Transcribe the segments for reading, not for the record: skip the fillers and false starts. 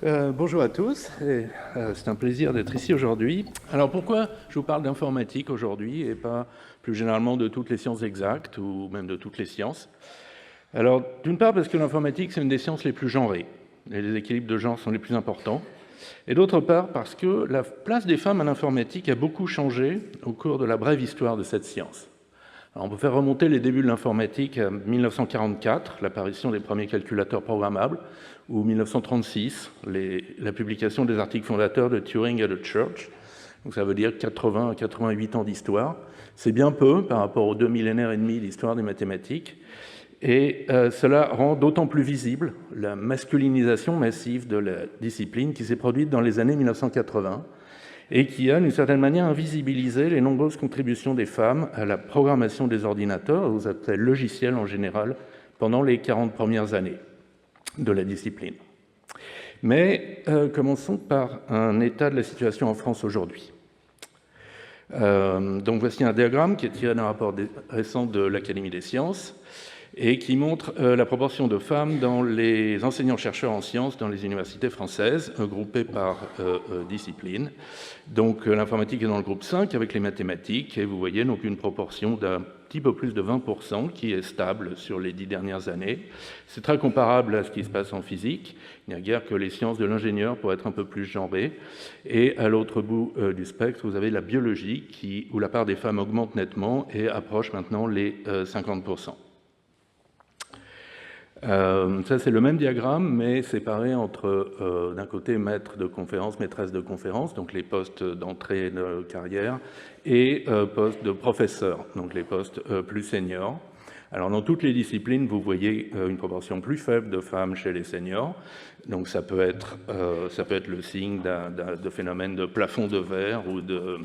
Bonjour à tous, c'est un plaisir d'être ici aujourd'hui. Alors pourquoi je vous parle d'informatique aujourd'hui et pas plus généralement de toutes les sciences exactes ou même de toutes les sciences? Alors d'une part parce que l'informatique c'est une des sciences les plus genrées, et les équilibres de genre sont les plus importants, et d'autre part parce que la place des femmes en informatique a beaucoup changé au cours de la brève histoire de cette science. Alors, on peut faire remonter les débuts de l'informatique à 1944, l'apparition des premiers calculateurs programmables, ou 1936, la publication des articles fondateurs de Turing et de Church. Donc ça veut dire 80 à 88 ans d'histoire. C'est bien peu par rapport aux 2 millénaires et demi d'histoire des mathématiques. Et cela rend d'autant plus visible la masculinisation massive de la discipline qui s'est produite dans les années 1980 et qui a, d'une certaine manière, invisibilisé les nombreuses contributions des femmes à la programmation des ordinateurs, aux appels logiciels en général, pendant les 40 premières années de la discipline. Mais commençons par un état de la situation en France aujourd'hui. Donc voici un diagramme qui est tiré d'un rapport récent de l'Académie des sciences et qui montre la proportion de femmes dans les enseignants-chercheurs en sciences dans les universités françaises, groupées par discipline. Donc l'informatique est dans le groupe 5 avec les mathématiques, et vous voyez donc une proportion d'un petit peu plus de 20% qui est stable sur les 10 dernières années. C'est très comparable à ce qui se passe en physique. Il n'y a guère que les sciences de l'ingénieur pour être un peu plus genrées. Et à l'autre bout du spectre, vous avez la biologie où la part des femmes augmente nettement et approche maintenant les 50%. Ça, c'est le même diagramme, mais séparé entre, d'un côté, maître de conférence, maîtresse de conférence, donc les postes d'entrée de carrière, et postes de professeur, donc les postes plus seniors. Alors, dans toutes les disciplines, vous voyez une proportion plus faible de femmes chez les seniors. Donc, ça peut être le signe de phénomène de plafond de verre ou de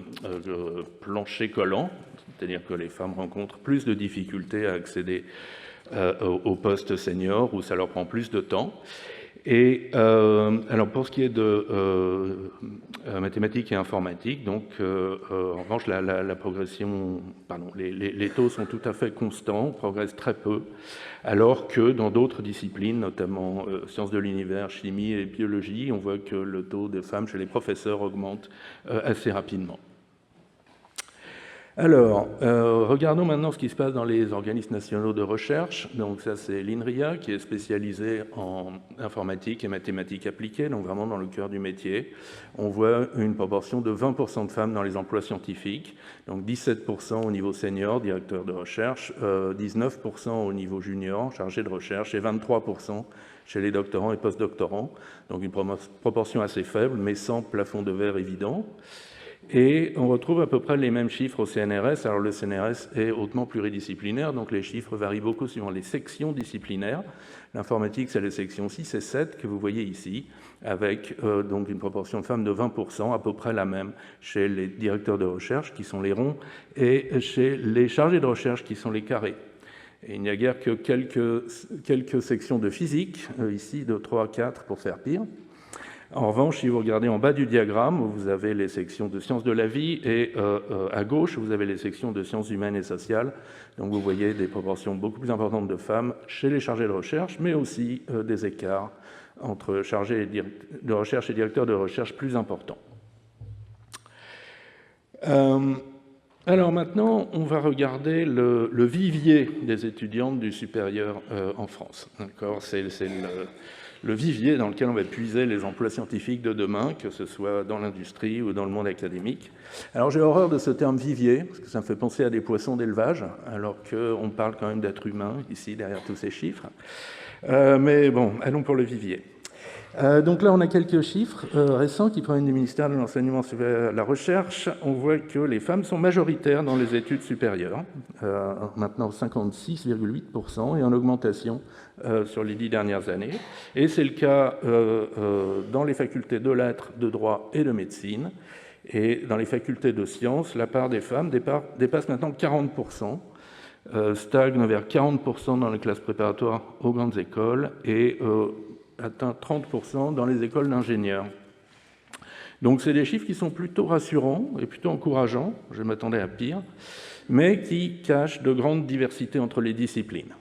plancher collant, c'est-à-dire que les femmes rencontrent plus de difficultés à accéder au poste senior, où ça leur prend plus de temps. Et alors pour ce qui est de mathématiques et informatique, donc en revanche la progression, les taux sont tout à fait constants, on progresse très peu, alors que dans d'autres disciplines, notamment sciences de l'univers, chimie et biologie, on voit que le taux de femmes chez les professeurs augmente assez rapidement. Alors, regardons maintenant ce qui se passe dans les organismes nationaux de recherche. Donc ça, c'est l'INRIA, qui est spécialisé en informatique et mathématiques appliquées, donc vraiment dans le cœur du métier. On voit une proportion de 20% de femmes dans les emplois scientifiques, donc 17% au niveau senior, directeur de recherche, 19% au niveau junior, chargé de recherche, et 23% chez les doctorants et postdoctorants. Donc une proportion assez faible, mais sans plafond de verre évident. Et on retrouve à peu près les mêmes chiffres au CNRS. Alors le CNRS est hautement pluridisciplinaire, donc les chiffres varient beaucoup suivant les sections disciplinaires. L'informatique, c'est les sections 6 et 7 que vous voyez ici, avec donc une proportion de femmes de 20%, à peu près la même chez les directeurs de recherche, qui sont les ronds, et chez les chargés de recherche, qui sont les carrés. Et il n'y a guère que quelques sections de physique, ici de 3 à 4 pour faire pire. En revanche, si vous regardez en bas du diagramme, vous avez les sections de sciences de la vie et à gauche, vous avez les sections de sciences humaines et sociales. Donc vous voyez des proportions beaucoup plus importantes de femmes chez les chargés de recherche, mais aussi des écarts entre chargés de recherche et directeurs de recherche plus importants. Alors maintenant, on va regarder le vivier des étudiantes du supérieur en France. D'accord, c'est le vivier dans lequel on va puiser les emplois scientifiques de demain, que ce soit dans l'industrie ou dans le monde académique. Alors j'ai horreur de ce terme vivier, parce que ça me fait penser à des poissons d'élevage, alors qu'on parle quand même d'êtres humains, ici, derrière tous ces chiffres. Mais bon, allons pour le vivier. Donc là, on a quelques chiffres récents qui proviennent du ministère de l'Enseignement supérieur et de la Recherche. On voit que les femmes sont majoritaires dans les études supérieures, maintenant 56,8%, et en augmentation sur les 10 dernières années. Et c'est le cas dans les facultés de lettres, de droit et de médecine. Et dans les facultés de sciences, la part des femmes dépasse maintenant 40%. Stagne vers 40% dans les classes préparatoires aux grandes écoles et atteint 30% dans les écoles d'ingénieurs. Donc c'est des chiffres qui sont plutôt rassurants et plutôt encourageants, je m'attendais à pire, mais qui cachent de grandes diversités entre les disciplines.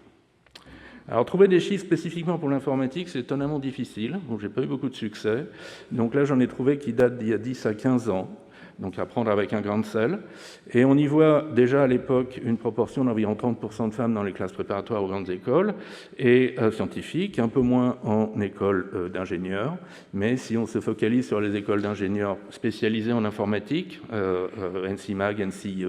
Alors, trouver des chiffres spécifiquement pour l'informatique, c'est étonnamment difficile, donc j'ai pas eu beaucoup de succès. Donc là, j'en ai trouvé qui datent d'il y a 10 à 15 ans, donc à prendre avec un grain de sel. Et on y voit déjà à l'époque une proportion d'environ 30% de femmes dans les classes préparatoires aux grandes écoles et scientifiques, un peu moins en école d'ingénieurs. Mais si on se focalise sur les écoles d'ingénieurs spécialisées en informatique, NCMAG, NCIE,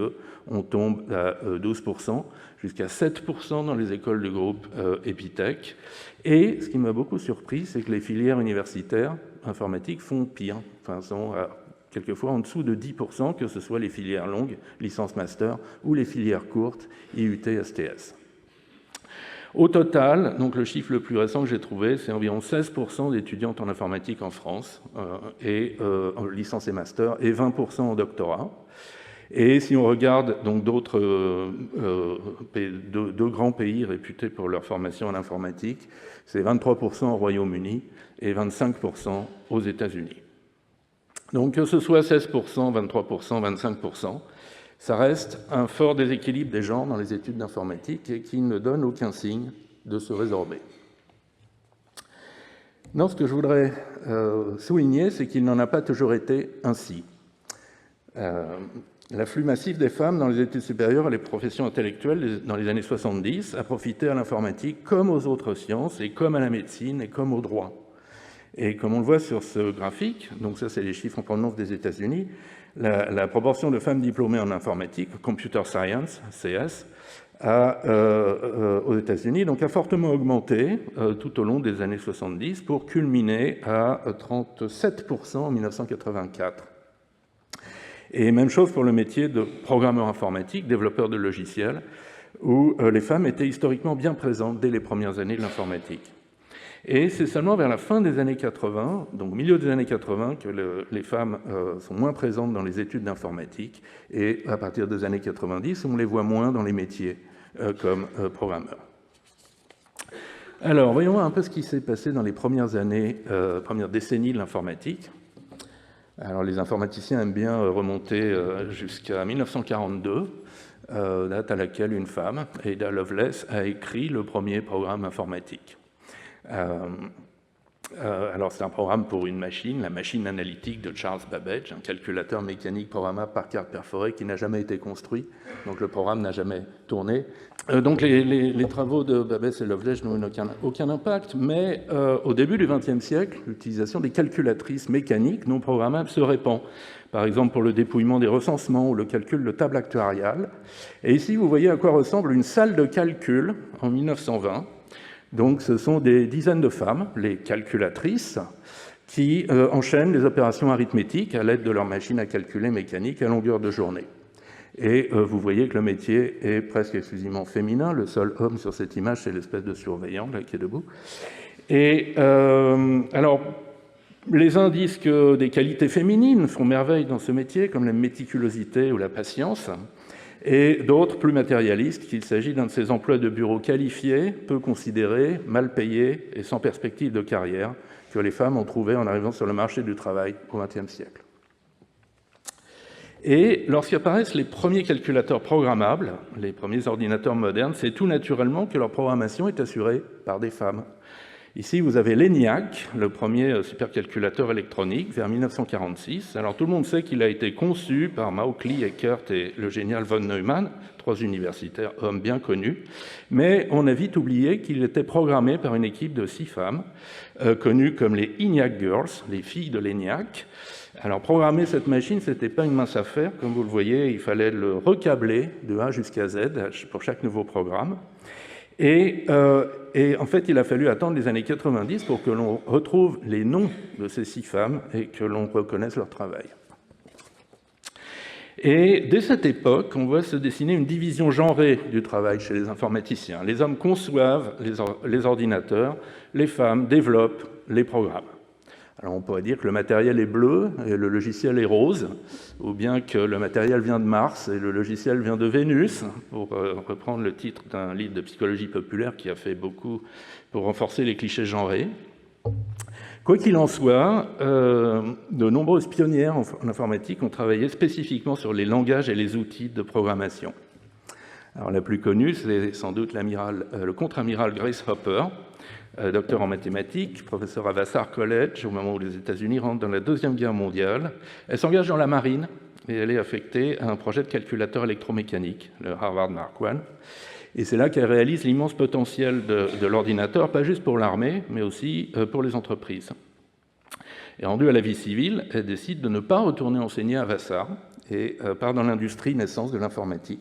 on tombe à 12%, jusqu'à 7% dans les écoles de groupe Epitech. Et ce qui m'a beaucoup surpris, c'est que les filières universitaires informatiques font pire, enfin sont quelquefois en dessous de 10%, que ce soit les filières longues, licence master, ou les filières courtes, IUT, STS. Au total, donc le chiffre le plus récent que j'ai trouvé, c'est environ 16% d'étudiantes en informatique en France, en licence et master, et 20% en doctorat. Et si on regarde donc d'autres deux grands pays réputés pour leur formation en informatique, c'est 23% au Royaume-Uni et 25% aux États-Unis. Donc que ce soit 16%, 23%, 25%, ça reste un fort déséquilibre des genres dans les études d'informatique et qui ne donne aucun signe de se résorber. Non, ce que je voudrais souligner, c'est qu'il n'en a pas toujours été ainsi. L'afflux massif des femmes dans les études supérieures et les professions intellectuelles dans les années 70 a profité à l'informatique comme aux autres sciences et comme à la médecine et comme au droit. Et comme on le voit sur ce graphique, donc ça c'est les chiffres en provenance des États-Unis, la proportion de femmes diplômées en informatique, Computer Science, CS, aux États-Unis, donc a fortement augmenté tout au long des années 70 pour culminer à 37% en 1984. Et même chose pour le métier de programmeur informatique, développeur de logiciels, où les femmes étaient historiquement bien présentes dès les premières années de l'informatique. Et c'est seulement vers la fin des années 80, donc milieu des années 80, que les femmes sont moins présentes dans les études d'informatique, et à partir des années 90, on les voit moins dans les métiers comme programmeurs. Alors, voyons un peu ce qui s'est passé dans les premières années, premières décennies de l'informatique. Alors, les informaticiens aiment bien remonter jusqu'à 1942, date à laquelle une femme, Ada Lovelace, a écrit le premier programme informatique. Alors, c'est un programme pour une machine, la machine analytique de Charles Babbage, un calculateur mécanique programmable par carte perforée qui n'a jamais été construit, donc le programme n'a jamais tourné. Donc, les travaux de Babbage et Lovelace n'ont aucun impact, mais au début du XXe siècle, l'utilisation des calculatrices mécaniques non programmables se répand, par exemple pour le dépouillement des recensements ou le calcul de tables actuariales. Et ici, vous voyez à quoi ressemble une salle de calcul en 1920. Donc, ce sont des dizaines de femmes, les calculatrices, qui enchaînent les opérations arithmétiques à l'aide de leur machine à calculer mécanique à longueur de journée. Et vous voyez que le métier est presque exclusivement féminin. Le seul homme sur cette image, c'est l'espèce de surveillant là, qui est debout. Et alors, les uns disent que des qualités féminines font merveille dans ce métier, comme la méticulosité ou la patience. Et d'autres, plus matérialistes, qu'il s'agit d'un de ces emplois de bureau qualifiés, peu considérés, mal payés et sans perspective de carrière que les femmes ont trouvé en arrivant sur le marché du travail au XXe siècle. Et lorsqu'apparaissent les premiers calculateurs programmables, les premiers ordinateurs modernes, c'est tout naturellement que leur programmation est assurée par des femmes. Ici, vous avez l'ENIAC, le premier supercalculateur électronique, vers 1946. Alors, tout le monde sait qu'il a été conçu par Mauchly, Eckert et le génial von Neumann, trois universitaires, hommes bien connus. Mais on a vite oublié qu'il était programmé par une équipe de 6 femmes, connues comme les ENIAC Girls, les filles de l'ENIAC. Alors, programmer cette machine, ce n'était pas une mince affaire. Comme vous le voyez, il fallait le recabler de A jusqu'à Z pour chaque nouveau programme. Et en fait, il a fallu attendre les années 90 pour que l'on retrouve les noms de ces 6 femmes et que l'on reconnaisse leur travail. Et dès cette époque, on voit se dessiner une division genrée du travail chez les informaticiens. Les hommes conçoivent les ordinateurs, les femmes développent les programmes. Alors on pourrait dire que le matériel est bleu et le logiciel est rose, ou bien que le matériel vient de Mars et le logiciel vient de Vénus, pour reprendre le titre d'un livre de psychologie populaire qui a fait beaucoup pour renforcer les clichés genrés. Quoi qu'il en soit, de nombreuses pionnières en informatique ont travaillé spécifiquement sur les langages et les outils de programmation. Alors, la plus connue, c'est sans doute le contre-amiral Grace Hopper, docteur en mathématiques, professeur à Vassar College au moment où les États-Unis rentrent dans la Deuxième Guerre mondiale. Elle s'engage dans la marine et elle est affectée à un projet de calculateur électromécanique, le Harvard Mark I. Et c'est là qu'elle réalise l'immense potentiel de l'ordinateur, pas juste pour l'armée, mais aussi pour les entreprises. Et rendue à la vie civile, elle décide de ne pas retourner enseigner à Vassar et part dans l'industrie naissance de l'informatique,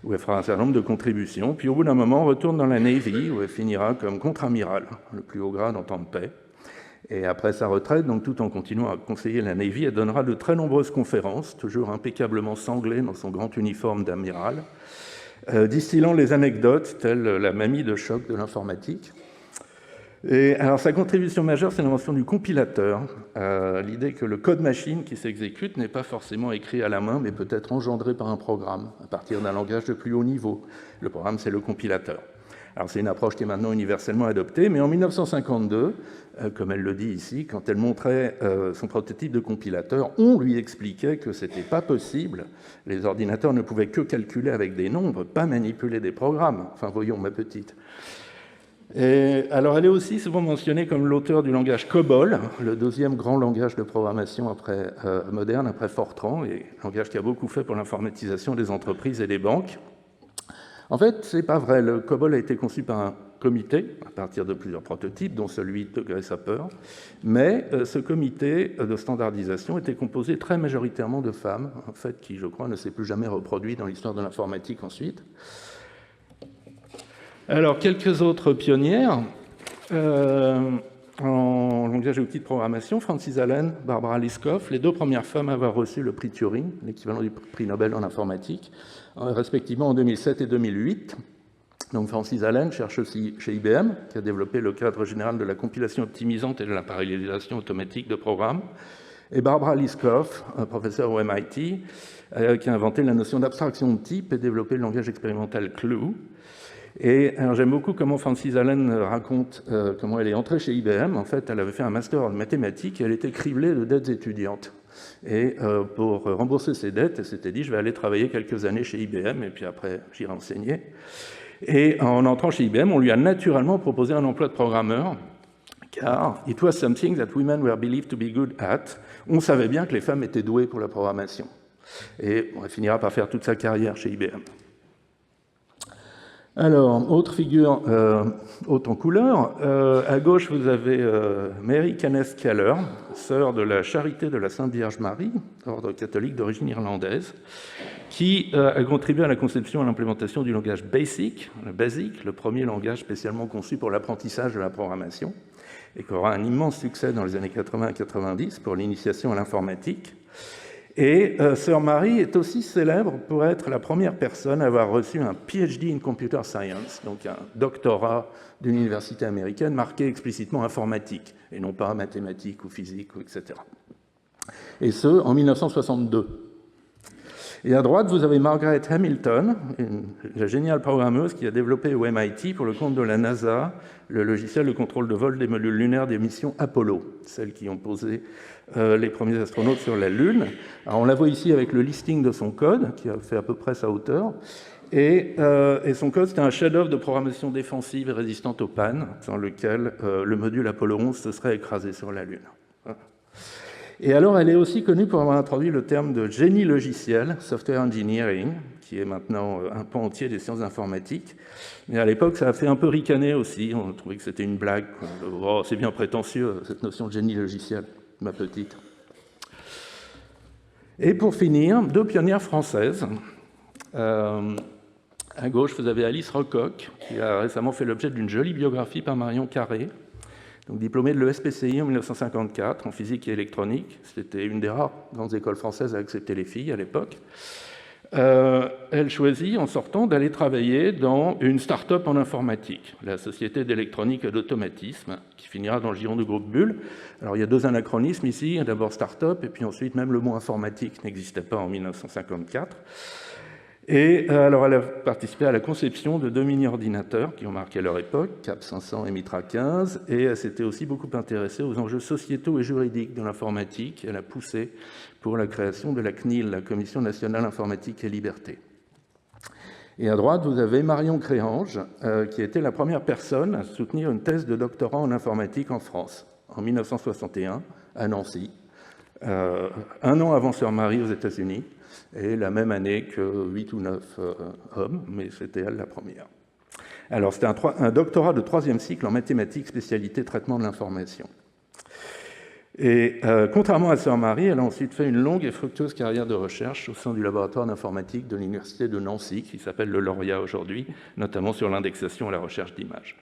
où elle fera un certain nombre de contributions, puis au bout d'un moment retourne dans la Navy, où elle finira comme contre-amiral, le plus haut grade en temps de paix. Et après sa retraite, donc tout en continuant à conseiller la Navy, elle donnera de très nombreuses conférences, toujours impeccablement sanglée dans son grand uniforme d'amiral, distillant les anecdotes telles la mamie de choc de l'informatique. Et alors sa contribution majeure, c'est l'invention du compilateur, l'idée que le code machine qui s'exécute n'est pas forcément écrit à la main, mais peut être engendré par un programme, à partir d'un langage de plus haut niveau. Le programme, c'est le compilateur. Alors c'est une approche qui est maintenant universellement adoptée, mais en 1952, comme elle le dit ici, quand elle montrait son prototype de compilateur, on lui expliquait que ce n'était pas possible. Les ordinateurs ne pouvaient que calculer avec des nombres, pas manipuler des programmes. Enfin, voyons, ma petite. Et alors, elle est aussi souvent mentionnée comme l'auteur du langage COBOL, le deuxième grand langage de programmation moderne après Fortran, et langage qui a beaucoup fait pour l'informatisation des entreprises et des banques. En fait, c'est pas vrai. Le COBOL a été conçu par un comité à partir de plusieurs prototypes, dont celui de Grace Hopper, mais ce comité de standardisation était composé très majoritairement de femmes, en fait, qui, je crois, ne s'est plus jamais reproduit dans l'histoire de l'informatique ensuite. Alors, quelques autres pionnières en langage et outils de programmation, Francis Allen, Barbara Liskov, les deux premières femmes à avoir reçu le prix Turing, l'équivalent du prix Nobel en informatique, respectivement en 2007 et 2008. Donc Francis Allen cherche aussi chez IBM, qui a développé le cadre général de la compilation optimisante et de la parallélisation automatique de programmes, et Barbara Liskov, un professeur au MIT, qui a inventé la notion d'abstraction de type et développé le langage expérimental CLUE. Et j'aime beaucoup comment Francis Allen raconte comment elle est entrée chez IBM. En fait, elle avait fait un master en mathématiques et elle était criblée de dettes étudiantes. Et pour rembourser ses dettes, elle s'était dit, je vais aller travailler quelques années chez IBM et puis après, j'irai enseigner. Et en entrant chez IBM, on lui a naturellement proposé un emploi de programmeur, car it was something that women were believed to be good at. On savait bien que les femmes étaient douées pour la programmation. Et elle finira par faire toute sa carrière chez IBM. Alors, autre figure haute en couleur, à gauche vous avez Mary Kenneth Keller, sœur de la Charité de la Sainte Vierge Marie, ordre catholique d'origine irlandaise, qui a contribué à la conception et à l'implémentation du langage BASIC, le premier langage spécialement conçu pour l'apprentissage de la programmation, et qui aura un immense succès dans les années 80 et 90 pour l'initiation à l'informatique. Et Sœur Marie est aussi célèbre pour être la première personne à avoir reçu un PhD in Computer Science, donc un doctorat d'une université américaine marqué explicitement informatique, et non pas mathématiques ou physique, etc. Et ce, en 1962. Et à droite, vous avez Margaret Hamilton, la géniale programmeuse qui a développé au MIT, pour le compte de la NASA, le logiciel de contrôle de vol des modules lunaires des missions Apollo, celles qui ont posé les premiers astronautes sur la Lune. Alors on la voit ici avec le listing de son code, qui a fait à peu près sa hauteur. Et son code, c'était un chef-d'œuvre de programmation défensive et résistante aux pannes, dans lequel le module Apollo 11 se serait écrasé sur la Lune. Et alors, elle est aussi connue pour avoir introduit le terme de génie logiciel, software engineering, qui est maintenant un pan entier des sciences informatiques. Mais à l'époque, ça a fait un peu ricaner aussi. On trouvait que c'était une blague. Oh, c'est bien prétentieux, cette notion de génie logiciel, ma petite. Et pour finir, deux pionnières françaises. À gauche, vous avez Alice Rocoq, qui a récemment fait l'objet d'une jolie biographie par Marion Carré. Donc, diplômée de l'ESPCI en 1954 en physique et électronique. C'était une des rares grandes écoles françaises à accepter les filles à l'époque. Elle choisit, en sortant, d'aller travailler dans une start-up en informatique, la Société d'électronique et d'automatisme, qui finira dans le giron du groupe Bull. Alors, il y a deux anachronismes ici. D'abord start-up, et puis ensuite, même le mot informatique n'existait pas en 1954. Et alors, elle a participé à la conception de deux mini-ordinateurs qui ont marqué leur époque, CAP 500 et Mitra 15, et elle s'était aussi beaucoup intéressée aux enjeux sociétaux et juridiques de l'informatique. Elle a poussé pour la création de la CNIL, la Commission nationale informatique et liberté. Et à droite, vous avez Marion Créange, qui était la première personne à soutenir une thèse de doctorat en informatique en France, en 1961, à Nancy, un an avant Sœur Marie aux États-Unis, et la même année que 8 ou 9 hommes, mais c'était elle la première. Alors, c'était un doctorat de 3e cycle en mathématiques, spécialité traitement de l'information. Et contrairement à Sœur Marie, elle a ensuite fait une longue et fructueuse carrière de recherche au sein du laboratoire d'informatique de l'Université de Nancy, qui s'appelle le Lauréat aujourd'hui, notamment sur l'indexation et la recherche d'images.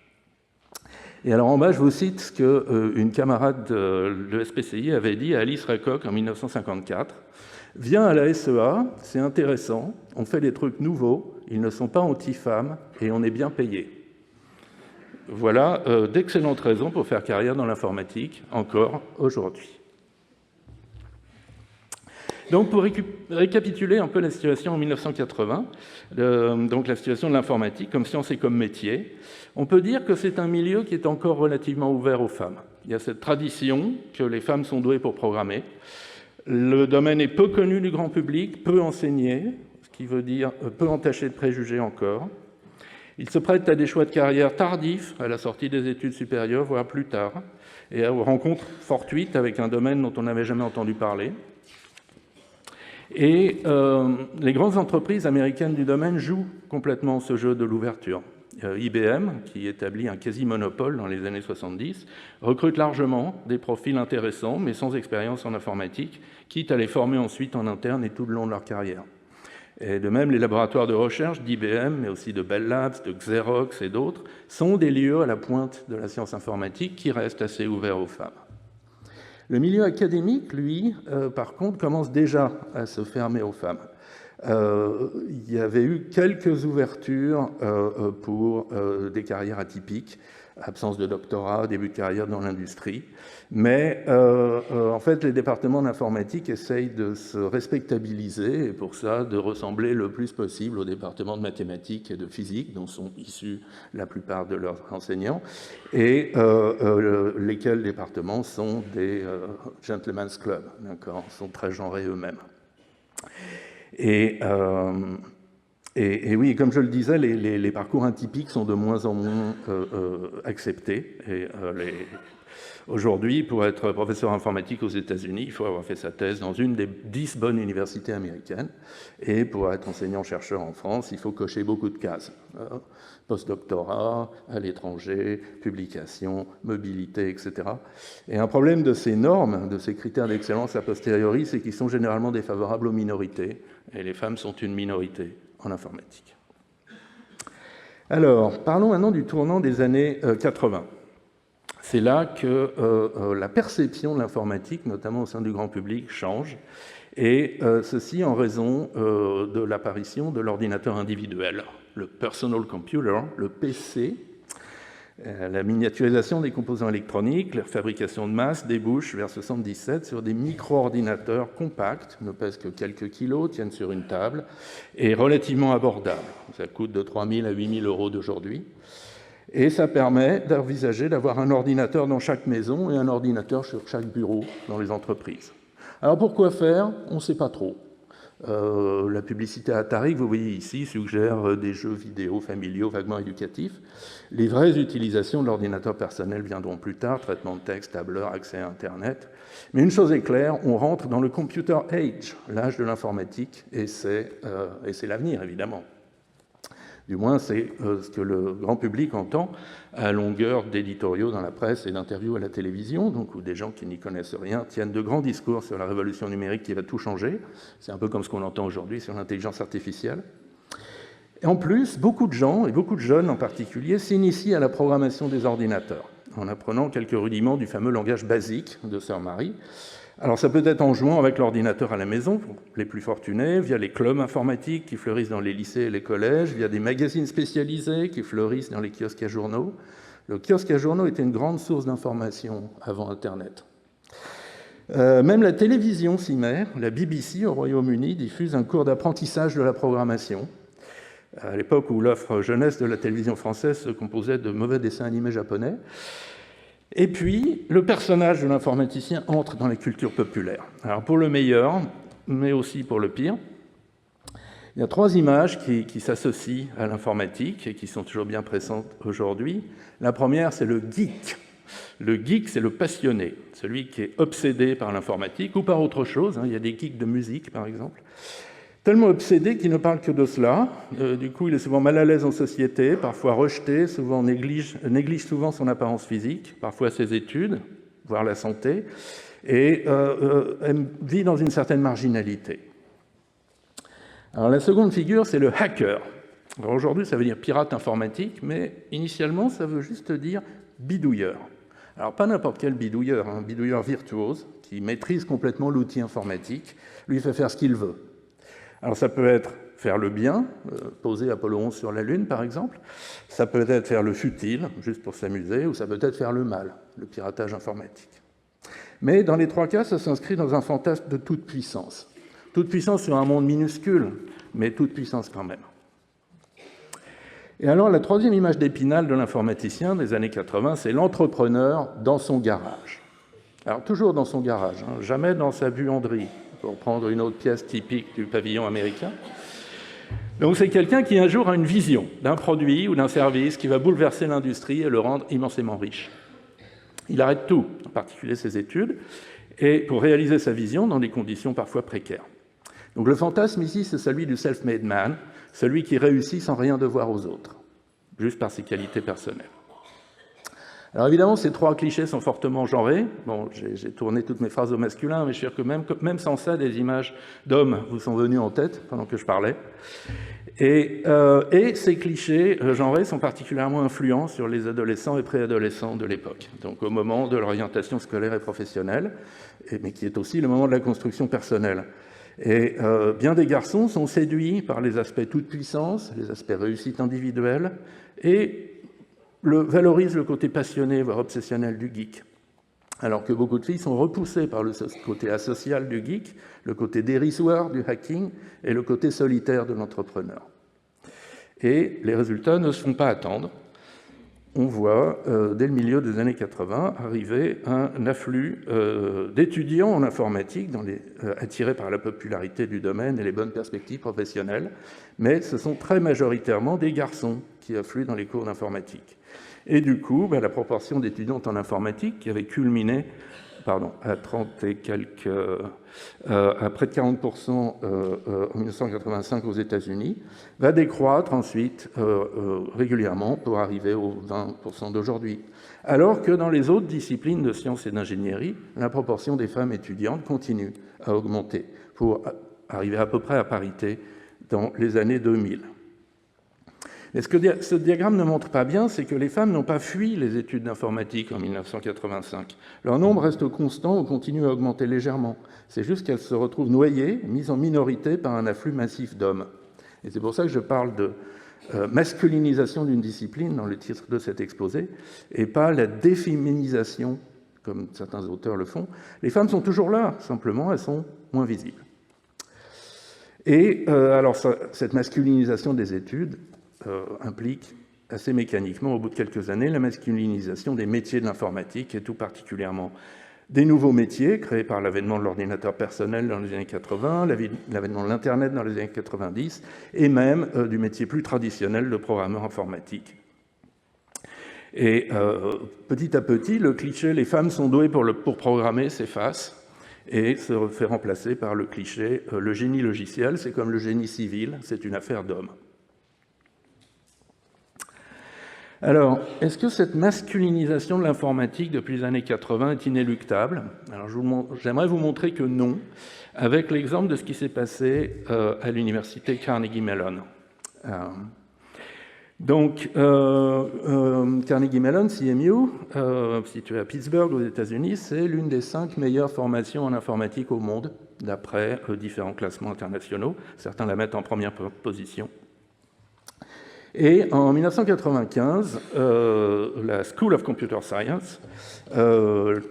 Et alors en bas, je vous cite ce qu'une camarade de SPCI avait dit à Alice Raycock en 1954. « Viens à la SEA, c'est intéressant, on fait des trucs nouveaux, ils ne sont pas anti-femmes et on est bien payé. » Voilà d'excellentes raisons pour faire carrière dans l'informatique, encore aujourd'hui. Donc, pour récapituler un peu la situation en 1980, donc la situation de l'informatique comme science et comme métier, on peut dire que c'est un milieu qui est encore relativement ouvert aux femmes. Il y a cette tradition que les femmes sont douées pour programmer. Le domaine est peu connu du grand public, peu enseigné, ce qui veut dire peu entaché de préjugés encore. Il se prête à des choix de carrière tardifs, à la sortie des études supérieures, voire plus tard, et aux rencontres fortuites avec un domaine dont on n'avait jamais entendu parler. Et les grandes entreprises américaines du domaine jouent complètement ce jeu de l'ouverture. IBM, qui établit un quasi-monopole dans les années 70, recrute largement des profils intéressants, mais sans expérience en informatique, quitte à les former ensuite en interne et tout le long de leur carrière. Et de même, les laboratoires de recherche d'IBM, mais aussi de Bell Labs, de Xerox et d'autres, sont des lieux à la pointe de la science informatique qui restent assez ouverts aux femmes. Le milieu académique, lui, par contre, commence déjà à se fermer aux femmes. Il y avait eu quelques ouvertures pour des carrières atypiques, absence de doctorat, début de carrière dans l'industrie, mais en fait les départements d'informatique essayent de se respectabiliser et pour ça de ressembler le plus possible aux départements de mathématiques et de physique dont sont issus la plupart de leurs enseignants et lesquels départements sont des gentlemen's clubs, d'accord, sont très genrés eux-mêmes. Et oui, comme je le disais, les parcours atypiques sont de moins en moins acceptés. Et aujourd'hui, pour être professeur informatique aux États-Unis, il faut avoir fait sa thèse dans une des 10 bonnes universités américaines. Et pour être enseignant-chercheur en France, il faut cocher beaucoup de cases. Postdoctorat, à l'étranger, publication, mobilité, etc. Et un problème de ces normes, de ces critères d'excellence a posteriori, c'est qu'ils sont généralement défavorables aux minorités. Et les femmes sont une minorité en informatique. Alors, parlons maintenant du tournant des années 80. C'est là que la perception de l'informatique, notamment au sein du grand public, change, et ceci en raison de l'apparition de l'ordinateur individuel, le personal computer, le PC. La miniaturisation des composants électroniques, la fabrication de masse débouche vers 1977 sur des micro-ordinateurs compacts, ne pèsent que quelques kilos, tiennent sur une table, et relativement abordables. Ça coûte de 3 000 à 8 000 euros d'aujourd'hui. Et ça permet d'envisager d'avoir un ordinateur dans chaque maison et un ordinateur sur chaque bureau dans les entreprises. Alors pourquoi faire? On ne sait pas trop. La publicité Atari que vous voyez ici suggère des jeux vidéo familiaux vaguement éducatifs. Les vraies utilisations de l'ordinateur personnel viendront plus tard, traitement de texte, tableur, accès à Internet. Mais une chose est claire, on rentre dans le computer age, l'âge de l'informatique, et c'est l'avenir, évidemment. Du moins, c'est ce que le grand public entend à longueur d'éditoriaux dans la presse et d'interviews à la télévision, donc où des gens qui n'y connaissent rien tiennent de grands discours sur la révolution numérique qui va tout changer. C'est un peu comme ce qu'on entend aujourd'hui sur l'intelligence artificielle. Et en plus, beaucoup de gens, et beaucoup de jeunes en particulier, s'initient à la programmation des ordinateurs, en apprenant quelques rudiments du fameux langage basique de Sœur Marie. Alors ça peut être en jouant avec l'ordinateur à la maison, pour les plus fortunés, via les clubs informatiques qui fleurissent dans les lycées et les collèges, via des magazines spécialisés qui fleurissent dans les kiosques à journaux. Le kiosque à journaux était une grande source d'information avant Internet. Même la télévision s'y met. La BBC au Royaume-Uni diffuse un cours d'apprentissage de la programmation. À l'époque où l'offre jeunesse de la télévision française se composait de mauvais dessins animés japonais. Et puis, le personnage de l'informaticien entre dans les cultures populaires. Alors pour le meilleur, mais aussi pour le pire. Il y a 3 images qui s'associent à l'informatique et qui sont toujours bien présentes aujourd'hui. La première, c'est le geek. Le geek, c'est le passionné, celui qui est obsédé par l'informatique ou par autre chose. Il y a des geeks de musique, par exemple. Tellement obsédé qu'il ne parle que de cela. Du coup, il est souvent mal à l'aise en société, parfois rejeté, souvent néglige souvent son apparence physique, parfois ses études, voire la santé, et vit dans une certaine marginalité. Alors, la seconde figure, c'est le hacker. Alors, aujourd'hui, ça veut dire pirate informatique, mais initialement, ça veut juste dire bidouilleur. Alors, pas n'importe quel bidouilleur, un bidouilleur virtuose qui maîtrise complètement l'outil informatique, lui fait faire ce qu'il veut. Alors, ça peut être faire le bien, poser Apollo 11 sur la Lune, par exemple. Ça peut être faire le futile, juste pour s'amuser, ou ça peut être faire le mal, le piratage informatique. Mais dans les 3 cas, ça s'inscrit dans un fantasme de toute puissance. Toute puissance sur un monde minuscule, mais toute puissance quand même. Et alors, la 3e image d'Épinal de l'informaticien des années 80, c'est l'entrepreneur dans son garage. Alors, toujours dans son garage, jamais dans sa buanderie, pour prendre une autre pièce typique du pavillon américain. Donc, c'est quelqu'un qui, un jour, a une vision d'un produit ou d'un service qui va bouleverser l'industrie et le rendre immensément riche. Il arrête tout, en particulier ses études, et pour réaliser sa vision dans des conditions parfois précaires. Donc le fantasme ici, c'est celui du self-made man, celui qui réussit sans rien devoir aux autres, juste par ses qualités personnelles. Alors évidemment, ces 3 clichés sont fortement genrés. Bon, j'ai tourné toutes mes phrases au masculin, mais je suis sûr que même sans ça, des images d'hommes vous sont venues en tête pendant que je parlais. Et ces clichés genrés sont particulièrement influents sur les adolescents et préadolescents de l'époque, donc au moment de l'orientation scolaire et professionnelle, mais qui est aussi le moment de la construction personnelle. Et bien des garçons sont séduits par les aspects toute puissance, les aspects réussite individuelle, et valorisent le côté passionné, voire obsessionnel du geek. Alors que beaucoup de filles sont repoussées par le côté asocial du geek, le côté dérisoire du hacking et le côté solitaire de l'entrepreneur. Et les résultats ne se font pas attendre. On voit, dès le milieu des années 80, arriver un afflux d'étudiants en informatique attirés par la popularité du domaine et les bonnes perspectives professionnelles, mais ce sont très majoritairement des garçons qui affluent dans les cours d'informatique. Et du coup, la proportion d'étudiantes en informatique, qui avait culminé à 30 et quelques, à près de 40% en 1985 aux États-Unis, va décroître ensuite régulièrement pour arriver aux 20% d'aujourd'hui. Alors que dans les autres disciplines de sciences et d'ingénierie, la proportion des femmes étudiantes continue à augmenter pour arriver à peu près à parité dans les années 2000. Mais ce que ce diagramme ne montre pas bien, c'est que les femmes n'ont pas fui les études d'informatique en 1985. Leur nombre reste constant ou continue à augmenter légèrement. C'est juste qu'elles se retrouvent noyées, mises en minorité par un afflux massif d'hommes. Et c'est pour ça que je parle de masculinisation d'une discipline dans le titre de cet exposé, et pas la déféminisation, comme certains auteurs le font. Les femmes sont toujours là, simplement, elles sont moins visibles. Et alors, cette masculinisation des études implique assez mécaniquement, au bout de quelques années, la masculinisation des métiers de l'informatique, et tout particulièrement des nouveaux métiers créés par l'avènement de l'ordinateur personnel dans les années 80, l'avènement de l'Internet dans les années 90, et même du métier plus traditionnel de programmeur informatique. Et petit à petit, le cliché « les femmes sont douées pour programmer » s'efface et se fait remplacer par le cliché « le génie logiciel, c'est comme le génie civil, c'est une affaire d'hommes ». Alors, est-ce que cette masculinisation de l'informatique depuis les années 80 est inéluctable? Alors, j'aimerais vous montrer que non, avec l'exemple de ce qui s'est passé à l'université Carnegie Mellon. Carnegie Mellon, CMU, situé à Pittsburgh aux États-Unis, c'est l'une des 5 meilleures formations en informatique au monde, d'après différents classements internationaux. Certains la mettent en première position. Et en 1995, la School of Computer Science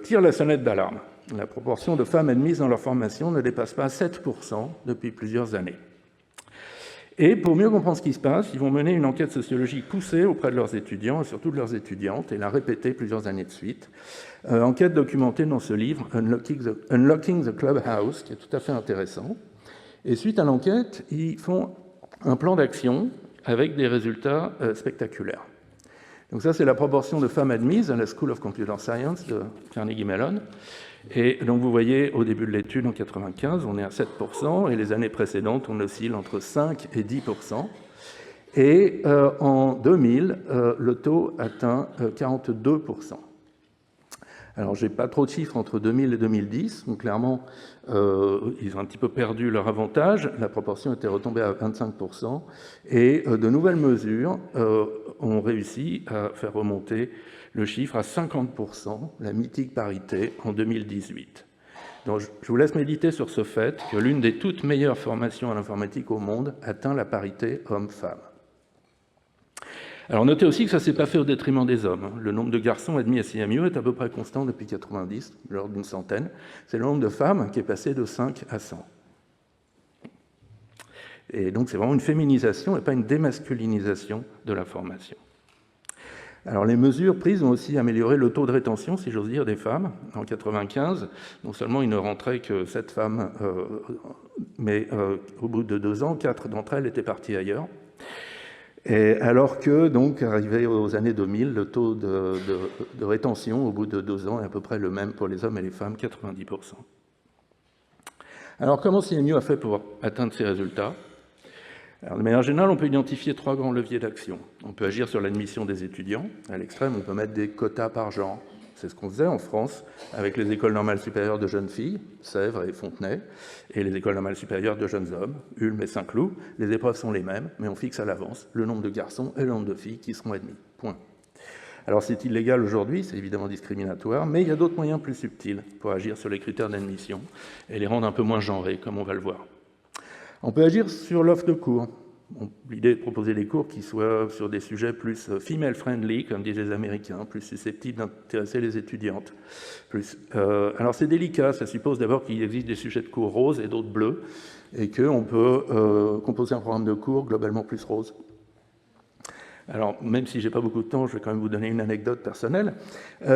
tire la sonnette d'alarme. La proportion de femmes admises dans leur formation ne dépasse pas 7% depuis plusieurs années. Et pour mieux comprendre ce qui se passe, ils vont mener une enquête sociologique poussée auprès de leurs étudiants, et surtout de leurs étudiantes, et la répéter plusieurs années de suite. Enquête documentée dans ce livre, Unlocking the Clubhouse, qui est tout à fait intéressant. Et suite à l'enquête, ils font un plan d'action avec des résultats spectaculaires. Donc ça, c'est la proportion de femmes admises à la School of Computer Science de Carnegie Mellon. Et donc vous voyez, au début de l'étude, en 1995, on est à 7%, et les années précédentes, on oscille entre 5 et 10%. Et en 2000, le taux atteint 42%. Alors, je n'ai pas trop de chiffres entre 2000 et 2010, donc clairement, ils ont un petit peu perdu leur avantage. La proportion était retombée à 25%, et de nouvelles mesures ont réussi à faire remonter le chiffre à 50%, la mythique parité, en 2018. Donc, je vous laisse méditer sur ce fait que l'une des toutes meilleures formations en informatique au monde atteint la parité homme-femme. Alors notez aussi que ça ne s'est pas fait au détriment des hommes. Le nombre de garçons admis à CMU est à peu près constant depuis 1990, de l'ordre d'une centaine. C'est le nombre de femmes qui est passé de 5 à 100. Et donc c'est vraiment une féminisation et pas une démasculinisation de la formation. Alors les mesures prises ont aussi amélioré le taux de rétention, si j'ose dire, des femmes. En 1995, non seulement il ne rentrait que 7 femmes, mais au bout de 2 ans, 4 d'entre elles étaient parties ailleurs. Et alors que, donc, arrivé aux années 2000, le taux de rétention au bout de 2 ans est à peu près le même pour les hommes et les femmes, 90%. Alors, comment CMU a fait pour atteindre ces résultats? Alors, de manière générale, on peut identifier 3 grands leviers d'action. On peut agir sur l'admission des étudiants. À l'extrême, on peut mettre des quotas par genre. C'est ce qu'on faisait en France avec les écoles normales supérieures de jeunes filles, Sèvres et Fontenay, et les écoles normales supérieures de jeunes hommes, Ulm et Saint-Cloud. Les épreuves sont les mêmes, mais on fixe à l'avance le nombre de garçons et le nombre de filles qui seront admis. Point. Alors c'est illégal aujourd'hui, c'est évidemment discriminatoire, mais il y a d'autres moyens plus subtils pour agir sur les critères d'admission et les rendre un peu moins genrés, comme on va le voir. On peut agir sur l'offre de cours. L'idée est de proposer des cours qui soient sur des sujets plus female-friendly, comme disent les Américains, plus susceptibles d'intéresser les étudiantes. Alors c'est délicat, ça suppose d'abord qu'il existe des sujets de cours roses et d'autres bleus, et qu'on peut composer un programme de cours globalement plus rose. Alors, même si je n'ai pas beaucoup de temps, je vais quand même vous donner une anecdote personnelle.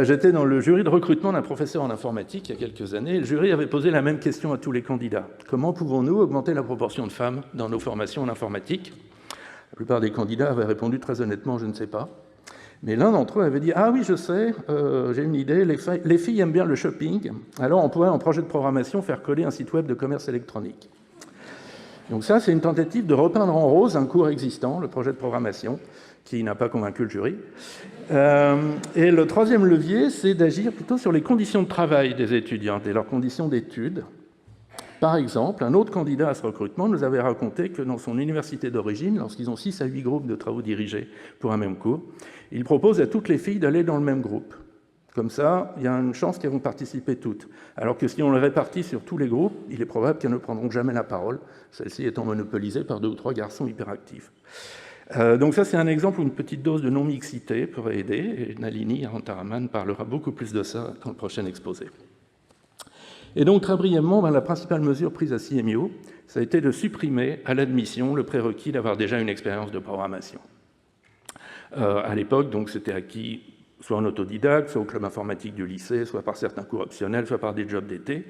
J'étais dans le jury de recrutement d'un professeur en informatique il y a quelques années, et le jury avait posé la même question à tous les candidats. Comment pouvons-nous augmenter la proportion de femmes dans nos formations en informatique? La plupart des candidats avaient répondu très honnêtement, je ne sais pas. Mais l'un d'entre eux avait dit « Ah oui, je sais, j'ai une idée, les filles aiment bien le shopping, alors on pourrait en projet de programmation faire coller un site web de commerce électronique. » Donc ça, c'est une tentative de repeindre en rose un cours existant, le projet de programmation, qui n'a pas convaincu le jury. Et le troisième levier, c'est d'agir plutôt sur les conditions de travail des étudiantes et leurs conditions d'études. Par exemple, un autre candidat à ce recrutement nous avait raconté que dans son université d'origine, lorsqu'ils ont 6 à 8 groupes de travaux dirigés pour un même cours, il propose à toutes les filles d'aller dans le même groupe. Comme ça, il y a une chance qu'elles vont participer toutes. Alors que si on les répartit sur tous les groupes, il est probable qu'elles ne prendront jamais la parole, celle-ci étant monopolisée par 2 ou 3 garçons hyperactifs. Donc ça, c'est un exemple où une petite dose de non-mixité pourrait aider, et Nalini Arantaraman parlera beaucoup plus de ça dans le prochain exposé. Et donc, très brièvement, la principale mesure prise à CMU, ça a été de supprimer à l'admission le prérequis d'avoir déjà une expérience de programmation. À l'époque, donc, c'était acquis soit en autodidacte, soit au club informatique du lycée, soit par certains cours optionnels, soit par des jobs d'été.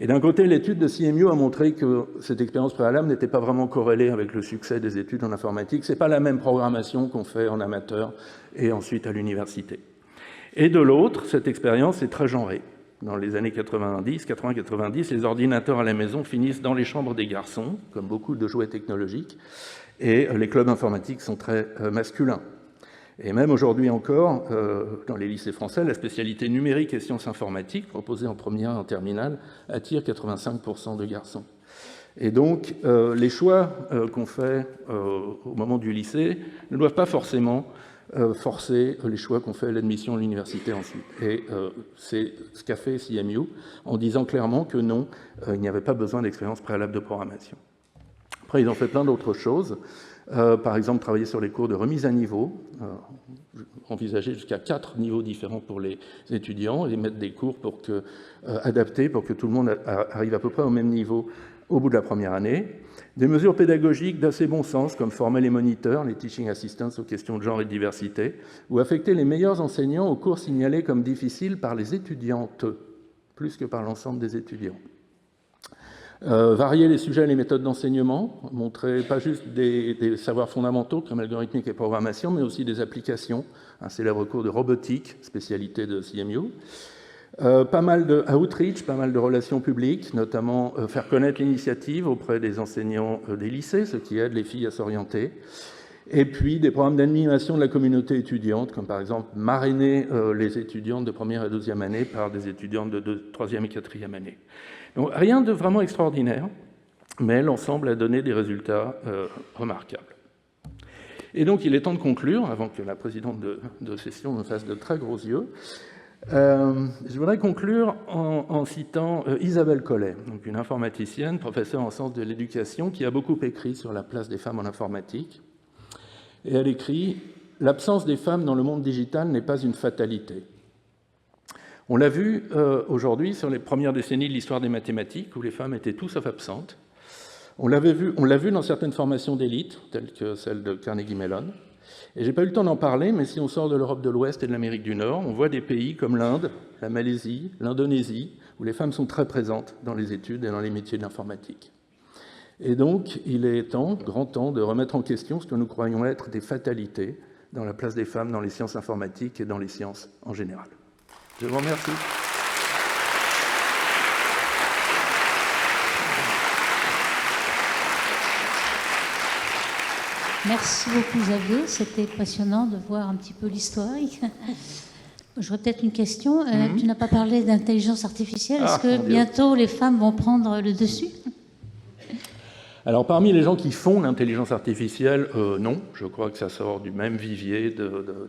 Et d'un côté, l'étude de CMU a montré que cette expérience préalable n'était pas vraiment corrélée avec le succès des études en informatique. Ce n'est pas la même programmation qu'on fait en amateur et ensuite à l'université. Et de l'autre, cette expérience est très genrée. Dans les années 80-90, les ordinateurs à la maison finissent dans les chambres des garçons, comme beaucoup de jouets technologiques, et les clubs informatiques sont très masculins. Et même aujourd'hui encore, dans les lycées français, la spécialité numérique et sciences informatiques, proposée en première et en terminale, attire 85% de garçons. Et donc, les choix qu'on fait au moment du lycée ne doivent pas forcément forcer les choix qu'on fait à l'admission à l'université ensuite. Et c'est ce qu'a fait CMU en disant clairement que non, il n'y avait pas besoin d'expérience préalable de programmation. Après, ils ont fait plein d'autres choses. Par exemple, travailler sur les cours de remise à niveau, envisager jusqu'à 4 niveaux différents pour les étudiants et mettre des cours adaptés pour que tout le monde arrive à peu près au même niveau au bout de la première année. Des mesures pédagogiques d'assez bon sens, comme former les moniteurs, les teaching assistants aux questions de genre et de diversité, ou affecter les meilleurs enseignants aux cours signalés comme difficiles par les étudiantes, plus que par l'ensemble des étudiants. Varier les sujets et les méthodes d'enseignement, montrer pas juste des savoirs fondamentaux comme algorithmique et programmation, mais aussi des applications, un célèbre cours de robotique, spécialité de CMU. Pas mal de outreach, pas mal de relations publiques, notamment faire connaître l'initiative auprès des enseignants des lycées, ce qui aide les filles à s'orienter. Et puis des programmes d'animation de la communauté étudiante, comme par exemple marrainer les étudiantes de première et deuxième année par des étudiantes de troisième et quatrième année. Donc rien de vraiment extraordinaire, mais l'ensemble a donné des résultats remarquables. Et donc il est temps de conclure, avant que la présidente de session me fasse de très gros yeux. Je voudrais conclure en citant Isabelle Collet, donc une informaticienne, professeure en sciences de l'éducation, qui a beaucoup écrit sur la place des femmes en informatique. Et elle écrit « L'absence des femmes dans le monde digital n'est pas une fatalité. » On l'a vu aujourd'hui sur les premières décennies de l'histoire des mathématiques, où les femmes étaient tout sauf absentes. On l'a vu dans certaines formations d'élite, telles que celle de Carnegie Mellon. Et je n'ai pas eu le temps d'en parler, mais si on sort de l'Europe de l'Ouest et de l'Amérique du Nord, on voit des pays comme l'Inde, la Malaisie, l'Indonésie, où les femmes sont très présentes dans les études et dans les métiers de l'informatique. Et donc, il est grand temps de remettre en question ce que nous croyons être des fatalités dans la place des femmes dans les sciences informatiques et dans les sciences en général. Je vous remercie. Merci beaucoup Xavier, c'était passionnant de voir un petit peu l'historique. J'aurais peut-être une question. Tu n'as pas parlé d'intelligence artificielle. Est-ce que bientôt les femmes vont prendre le dessus ? Alors parmi les gens qui font l'intelligence artificielle, non. Je crois que ça sort du même vivier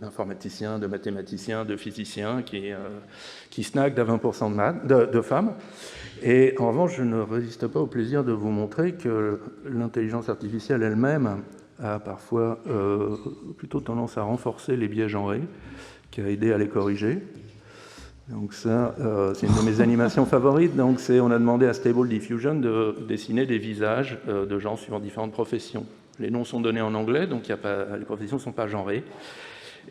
d'informaticiens, de mathématiciens, de physiciens qui snackent à 20% de femmes. Et en revanche, je ne résiste pas au plaisir de vous montrer que l'intelligence artificielle elle-même a parfois plutôt tendance à renforcer les biais genrés qu'à aider à les corriger. Donc ça, c'est une de mes animations favorites. Donc on a demandé à Stable Diffusion de dessiner des visages de gens suivant différentes professions. Les noms sont donnés en anglais, donc les professions ne sont pas genrées.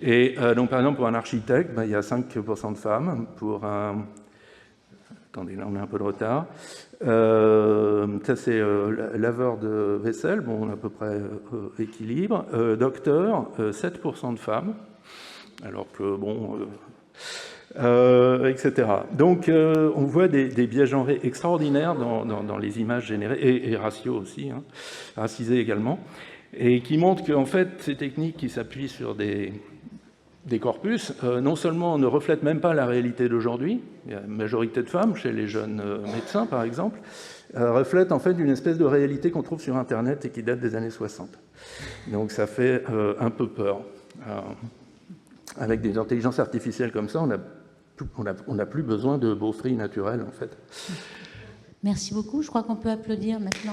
Et donc par exemple, pour un architecte, il y a 5% de femmes. Pour un... Attendez, là on a un peu de retard. Ça c'est laveur de vaisselle, bon, on a à peu près équilibre. Docteur, 7% de femmes. Alors que, bon... etc. Donc, on voit des biais genrés extraordinaires dans les images générées, et ratios aussi, hein, racisés également, et qui montrent qu'en fait, ces techniques qui s'appuient sur des corpus, non seulement ne reflètent même pas la réalité d'aujourd'hui, il y a une majorité de femmes chez les jeunes médecins, par exemple, reflètent en fait une espèce de réalité qu'on trouve sur Internet et qui date des années 60. Donc, ça fait un peu peur. Avec des intelligences artificielles comme ça, on n'a plus besoin de beaufries naturelles, en fait. Merci beaucoup. Je crois qu'on peut applaudir maintenant.